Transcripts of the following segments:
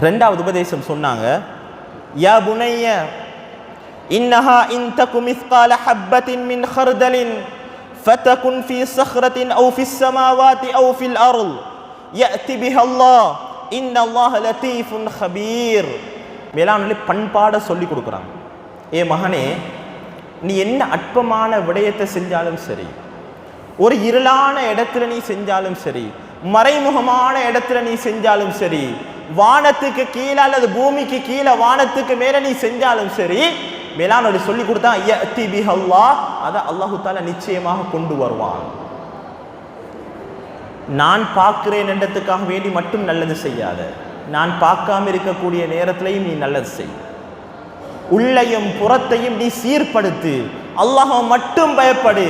ரெண்டாவது உபதேசம் சொன்னாங்க, யா புனைய இன்னஹா இன் தகு மிஸ்கால ஹப்பத்தின் மின் ஹர்தலின் ஃபதகுன் ஃபீ ஸஹ்ரத்தின் அவு ஃபிஸ் ஸமாவாதி அவு ஃபில் அர்ள் யஅதி பிஹல்லாஹ் இன்னல்லாஹ லதீஃபுன் ஹபீர். மேலான பண்பாட சொல்லி கொடுக்குறாங்க. ஏ மகனே, நீ என்ன அற்பமான விடயத்தை செஞ்சாலும் சரி, ஒரு இருளான இடத்துல நீ செஞ்சாலும் சரி, மறைமுகமான இடத்துல நீ செஞ்சாலும் சரி, வானத்துக்கு கீழே அல்லது பூமிக்கு கீழே வானத்துக்கு மேல நீ செஞ்சாலும் சரி, மேலான சொல்லி கொடுத்தா யஅதி பிஹல்லாஹ், அதை அல்லாஹு தஆலா நிச்சயமாக கொண்டு வருவான். நான் பார்க்கிறேன் என்றதுக்காக வேண்டி மட்டும் நல்லது செய்யாத, நான் பார்க்காம இருக்கக்கூடிய நேரத்திலையும் நீ நல்லது செய். உள்ளையும் புறத்தையும் நீ சீர்படுத்து, அல்லாஹ் மட்டும் பயப்படு.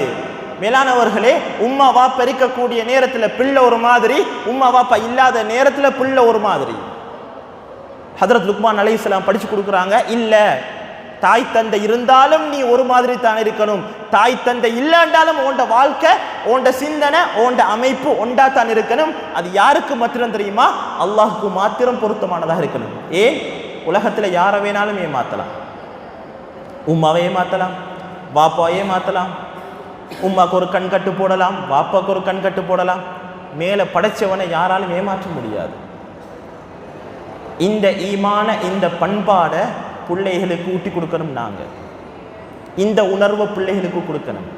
மேலானவர்களே, உம்மா வாப்பா இருக்கக்கூடிய நேரத்தில் பிள்ளை ஒரு மாதிரி, உம்மா வாப்பா இல்லாத நேரத்தில் பிள்ளை ஒரு மாதிரி. ஹதரத் லுக்மான் அலைஹிஸ்ஸலாம் படிச்சு கொடுக்குறாங்க, இல்ல தாய் தந்தை இருந்தாலும் நீ ஒரு மாதிரி தான் இருக்கணும், தாய் தந்தை இல்லைன்றாலும் உண்ட வாழ்க்கை, உண்ட சிந்தனை, உண்ட அமைப்பு ஒண்டா தான் இருக்கணும். அது யாருக்கு மாத்திரம் தெரியுமா? அல்லாஹுக்கு மாத்திரம் பொருத்தமானதாக இருக்கணும். ஏன்? உலகத்தில் யாரை வேணாலும் ஏமாத்தலாம். உம்மாவை ஏமாத்தலாம், வாப்பாவை ஏமாத்தலாம், உம்மாக்கு ஒரு கண்கட்டு போடலாம், வாப்பாக்கு ஒரு கண்கட்டு போடலாம். மேலே படைச்சவனை யாராலும் ஏமாற்ற முடியாது. இந்த ஈமான இந்த பண்பாடை பிள்ளைகளுக்கு ஊட்டி கொடுக்கணும். நாங்கள் இந்த உணர்வை பிள்ளைகளுக்கு கொடுக்கணும்.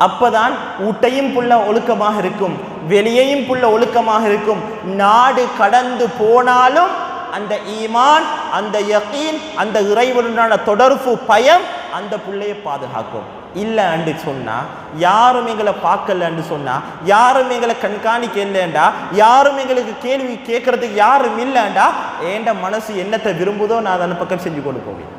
அப்பதான் ஊட்டையும் புள்ள ஒழுக்கமாக இருக்கும், வெளியையும் புள்ள ஒழுக்கமாக இருக்கும். நாடு கடந்து போனாலும் அந்த ஈமான், அந்த யகீன், அந்த இறைவனுடான தொடர்பு, பயம் அந்த பிள்ளையை பாதுகாக்கும். இல்லை என்று சொன்னா, யாரும் எங்களை பார்க்கலன்னு சொன்னா, யாரும் எங்களை கண்காணிக்க இல்லைண்டா, யாரும் எங்களுக்கு கேள்வி கேட்கறதுக்கு யாரும் இல்லைண்டா, ஏண்ட மனசு என்னத்தை விரும்புதோ நான் அதன் பக்கம் செஞ்சு கொண்டு போவேன்.